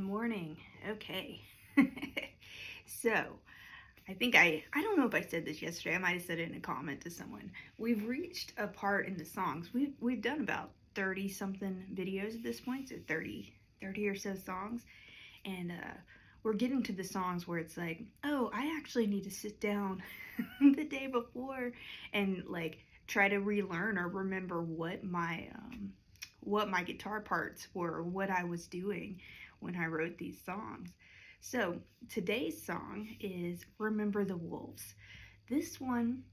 morning. Okay. So, I think I don't know if I said this yesterday. I might have said it in a comment to someone. We've reached a part in the songs. We've done about 30 something videos at this point, so 30 or so songs. And we're getting to the songs where it's like, "Oh, I actually need to sit down the day before and like try to relearn or remember what my guitar parts were, what I was doing when I wrote these songs." So today's song is Remember the Wolves. This one,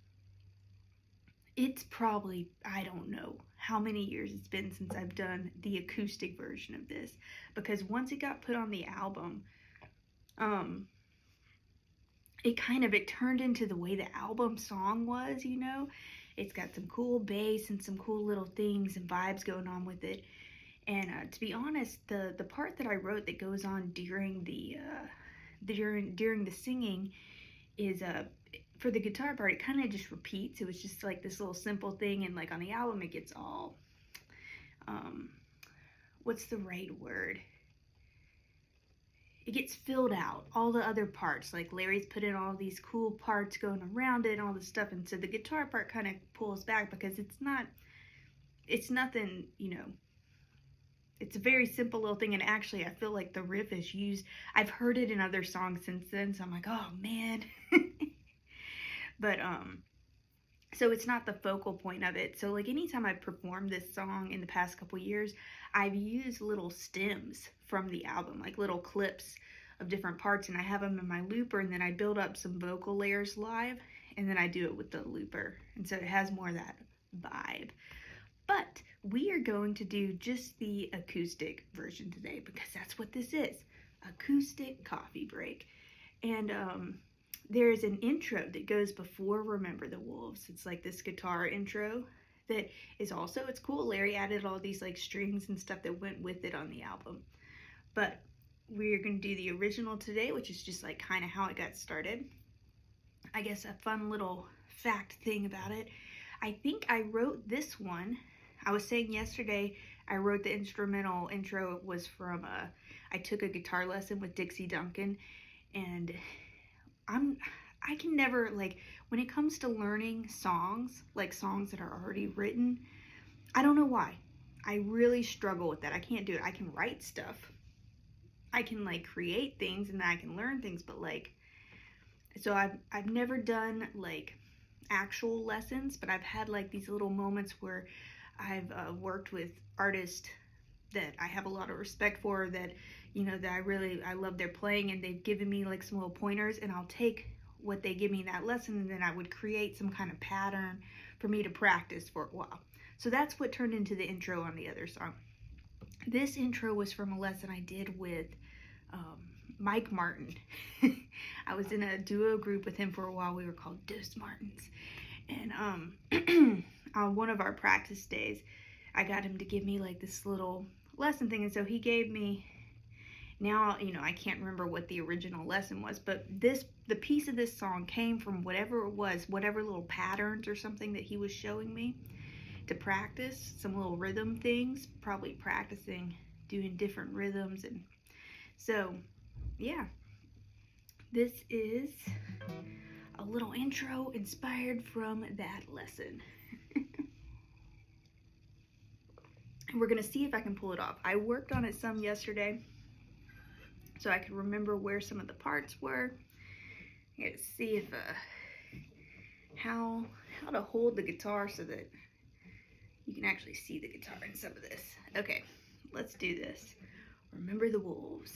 it's probably, I don't know how many years it's been since I've done the acoustic version of this, because once it got put on the album, it turned into the way the album song was, you know? It's got some cool bass and some cool little things and vibes going on with it. And to be honest, the part that I wrote that goes on during the singing is for the guitar part. It kind of just repeats. It was just like this little simple thing, and like on the album, it gets all what's the right word? It gets filled out, all the other parts. Like Larry's put in all these cool parts going around it and all this stuff, and so the guitar part kind of pulls back because it's nothing, you know. It's a very simple little thing, and actually I feel like the riff is used. I've heard it in other songs since then, so I'm like, oh man. But so it's not the focal point of it. So like anytime I've performed this song in the past couple years, I've used little stems from the album, like little clips of different parts, and I have them in my looper, and then I build up some vocal layers live, and then I do it with the looper, and so it has more of that vibe. But we are going to do just the acoustic version today because that's what this is, acoustic coffee break. And there's an intro that goes before Remember the Wolves. It's like this guitar intro that is also, it's cool. Larry added all these like strings and stuff that went with it on the album. But we're going to do the original today, which is just like kind of how it got started. I guess a fun little fact thing about it, I think I wrote this one. I was saying yesterday I wrote the instrumental intro was from I took a guitar lesson with Dixie Duncan, and I can never, like, when it comes to learning songs, like songs that are already written, I don't know why. I really struggle with that. I can't do it. I can write stuff. I can like create things and I can learn things, but like, so I've never done like actual lessons, but I've had like these little moments where I've worked with artists that I have a lot of respect for, that, you know, that I love their playing, and they've given me like some little pointers, and I'll take what they give me in that lesson, and then I would create some kind of pattern for me to practice for a while. So that's what turned into the intro on the other song. This intro was from a lesson I did with Mike Martin. I was in a duo group with him for a while. We were called Dos Martins. And on one of our practice days, I got him to give me like this little lesson thing. And so he gave me, now, you know, I can't remember what the original lesson was, but the piece of this song came from whatever it was, whatever little patterns or something that he was showing me to practice, some little rhythm things, probably practicing doing different rhythms. And so, yeah, this is a little intro inspired from that lesson. We're gonna see if I can pull it off. I worked on it some yesterday so I could remember where some of the parts were. I gotta see if how to hold the guitar so that you can actually see the guitar in some of this. Okay, let's do this. Remember the Wolves.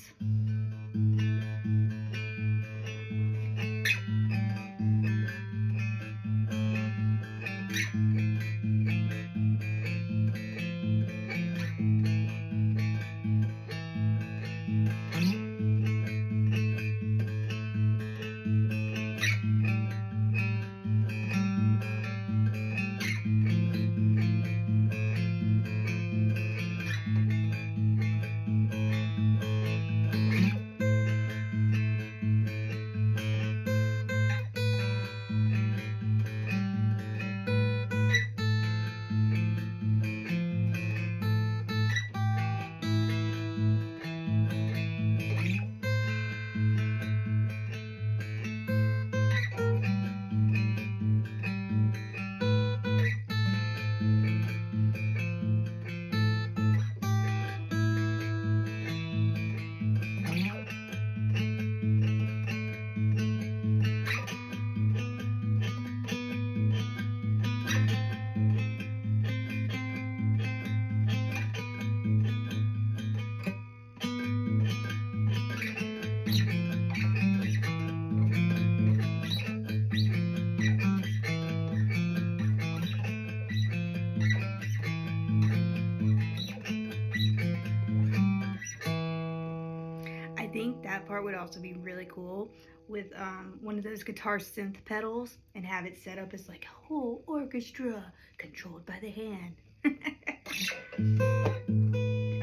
think that part would also be really cool with one of those guitar synth pedals and have it set up as like a whole orchestra controlled by the hand.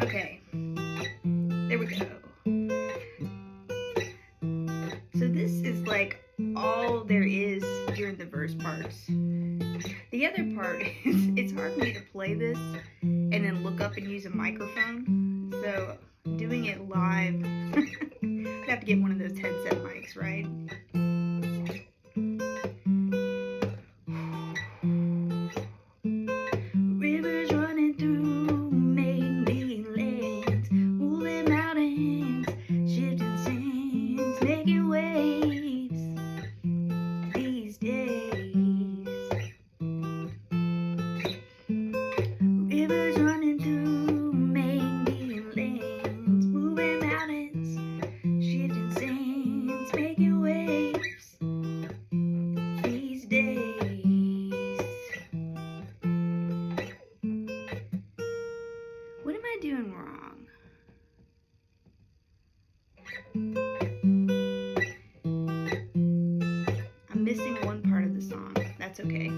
Okay, there we go. So this is like all there is during the verse parts. The other part is it's hard for me to play this and then look up and use a microphone. So doing it live, I'd have to get one of those headset mics, right? Rivers running through main lanes, moving mountains, shifting sands, making waves these days. Rivers running through main lanes, moving mountains, shifting sands, making waves these days. What am I doing wrong? I'm missing one part of the song. That's okay.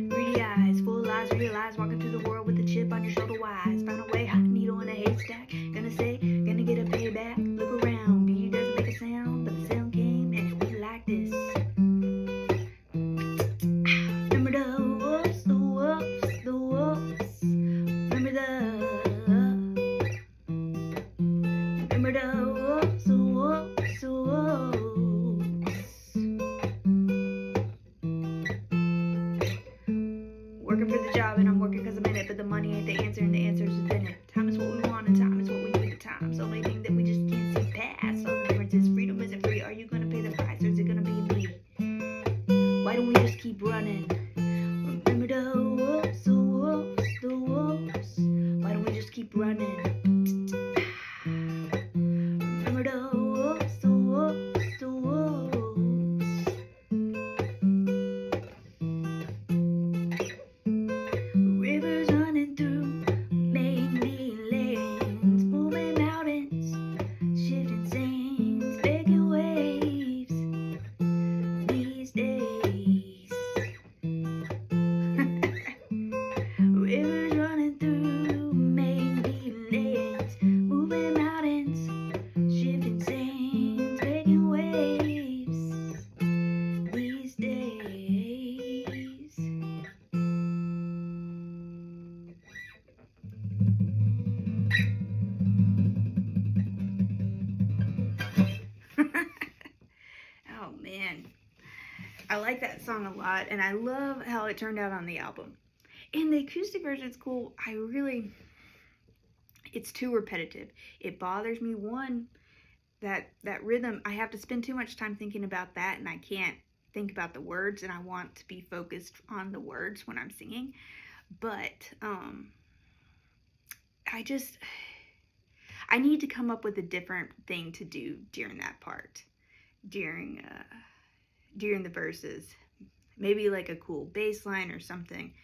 Greedy eyes, full lies, realize, walking through the world with a chip on your shoulder wise. Found a way, hot needle in a haystack. Gonna say, gonna get a payback. Look around, beauty doesn't make a sound, but the sound came and it went like this. Remember the wolves, the wolves, the wolves. Remember the wolves, the wolves, the wolves. Working for the job and I'm working because I'm in it, but the money ain't the answer and the answer's within it. Time is what we want and time is what we need at times. The only thing that we just can't see past. All the difference is freedom isn't free. Are you gonna pay the price or is it gonna be me? Why don't we just keep running? Remember the wolves, the wolves, the wolves. Why don't we just keep running? Remember the wolves, the wolves, the wolves. Rivers running through main lanes, moving mountains, shifting sands, making waves these days. Rivers running through main lanes, moving mountains, shifting sands, making waves these days. Oh man, I like that song a lot, and I love how it turned out on the album. And the acoustic version's cool. It's too repetitive. It bothers me. One, that rhythm, I have to spend too much time thinking about that, and I can't think about the words, and I want to be focused on the words when I'm singing. But I need to come up with a different thing to do during that part, during the verses. Maybe like a cool bass line or something,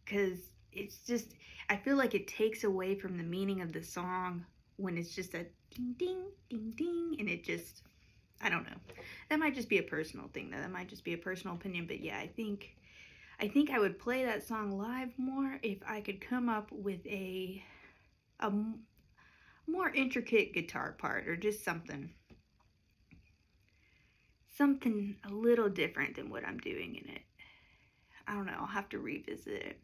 because it's just, I feel like it takes away from the meaning of the song when it's just a ding ding ding ding, and it just, I don't know. That might just be a personal thing though. That might just be a personal opinion, but yeah, I think I would play that song live more if I could come up with a more intricate guitar part, or just something a little different than what I'm doing in it. I don't know, I'll have to revisit it.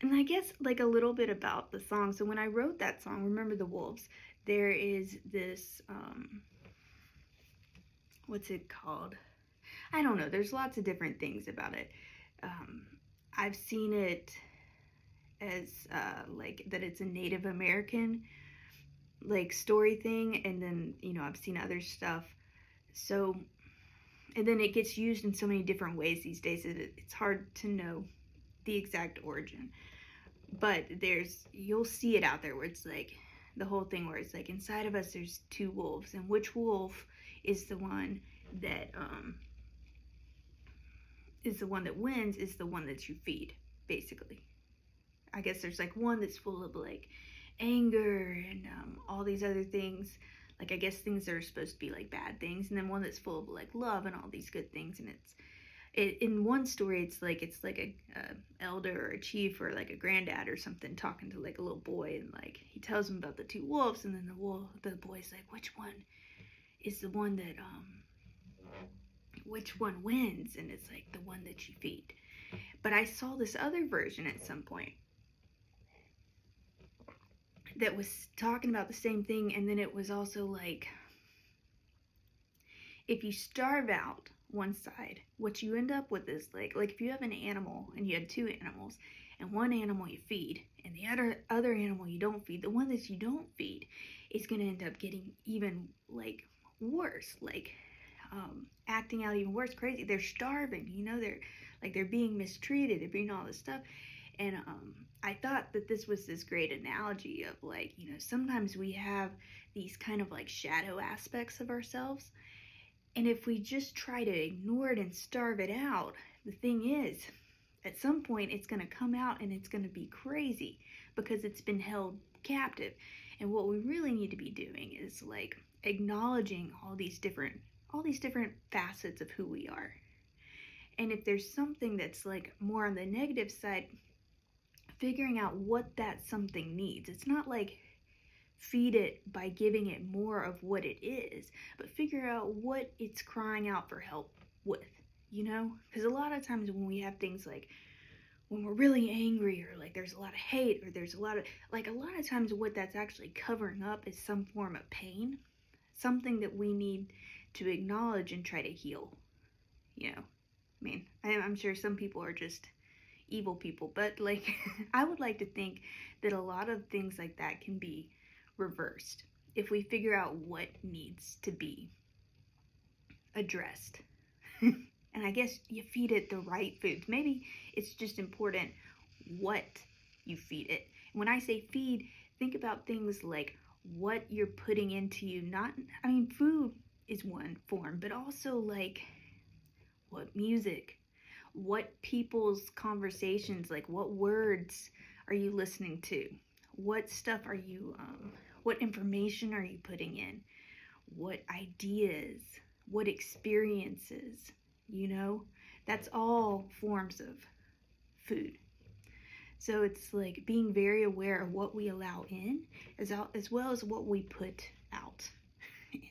And I guess like a little bit about the song. So when I wrote that song, Remember the Wolves, there is this, what's it called? I don't know, there's lots of different things about it. I've seen it as like that it's a Native American like story thing, and then I've seen other stuff. So, and then it gets used in so many different ways these days that it's hard to know the exact origin. But you'll see it out there where it's like the whole thing where it's like inside of us there's two wolves, and which wolf is the one that is the one that wins is the one that you feed, basically. I guess there's like one that's full of like anger and all these other things. Like I guess things that are supposed to be like bad things, and then one that's full of like love and all these good things. And in one story it's like a elder or a chief or like a granddad or something talking to like a little boy, and like he tells him about the two wolves, and then the boy's like, which one is the one that which one wins? And it's like the one that you feed. But I saw this other version at some point that was talking about the same thing, and then it was also like, if you starve out one side, what you end up with is like if you have an animal and you had two animals, and one animal you feed and the other animal you don't feed, the one that you don't feed is going to end up getting even like worse, like acting out even worse, crazy. They're starving, you know, they're being mistreated, they're being all this stuff. And I thought that this was this great analogy of like, you know, sometimes we have these kind of like shadow aspects of ourselves, and if we just try to ignore it and starve it out, the thing is, at some point it's going to come out and it's going to be crazy because it's been held captive. And what we really need to be doing is like acknowledging all these different facets of who we are. And if there's something that's like more on the negative side, figuring out what that something needs. It's not like feed it by giving it more of what it is, but figure out what it's crying out for help with, you know? Because a lot of times when we have things like when we're really angry, or like there's a lot of hate, or there's a lot of times what that's actually covering up is some form of pain, something that we need to acknowledge and try to heal, you know? I mean, I'm sure some people are just evil people, but like I would like to think that a lot of things like that can be reversed if we figure out what needs to be addressed. And I guess you feed it the right foods. Maybe it's just important what you feed it. And when I say feed, think about things like what you're putting into you. Not, I mean, food is one form, but also like what music, what people's conversations, like what words are you listening to? What stuff are you, what information are you putting in? What ideas, what experiences, you know? That's all forms of food. So it's like being very aware of what we allow in as well as what we put out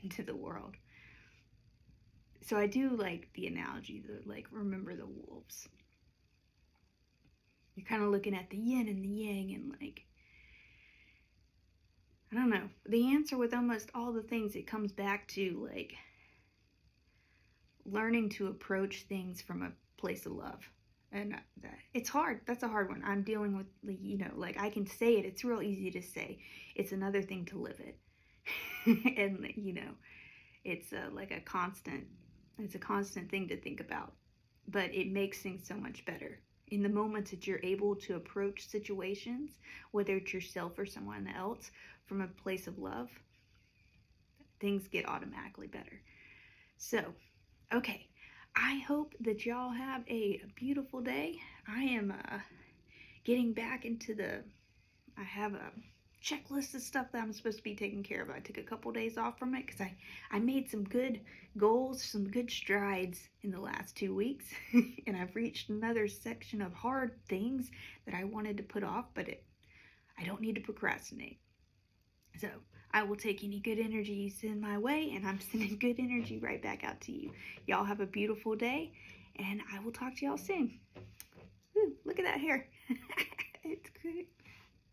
into the world. So I do like the analogy that, like, remember the wolves. You're kind of looking at the yin and the yang, and like, I don't know. The answer with almost all the things, it comes back to like learning to approach things from a place of love. And it's hard. That's a hard one. I'm dealing with, you know, like I can say it. It's real easy to say. It's another thing to live it. And, you know, it's like a constant thing to think about. But it makes things so much better. In the moments that you're able to approach situations, whether it's yourself or someone else, from a place of love, things get automatically better. So, okay. I hope that y'all have a beautiful day. I am getting back into I have a checklist of stuff that I'm supposed to be taking care of. I took a couple days off from it because I made some good goals, some good strides in the last 2 weeks. And I've reached another section of hard things that I wanted to put off, but I don't need to procrastinate. So I will take any good energy you send my way, and I'm sending good energy right back out to you. Y'all have a beautiful day, and I will talk to y'all soon. Woo, look at that hair. It's good.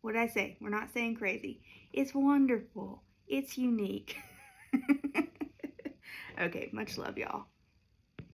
What did I say? We're not saying crazy. It's wonderful. It's unique. Okay, much love, y'all.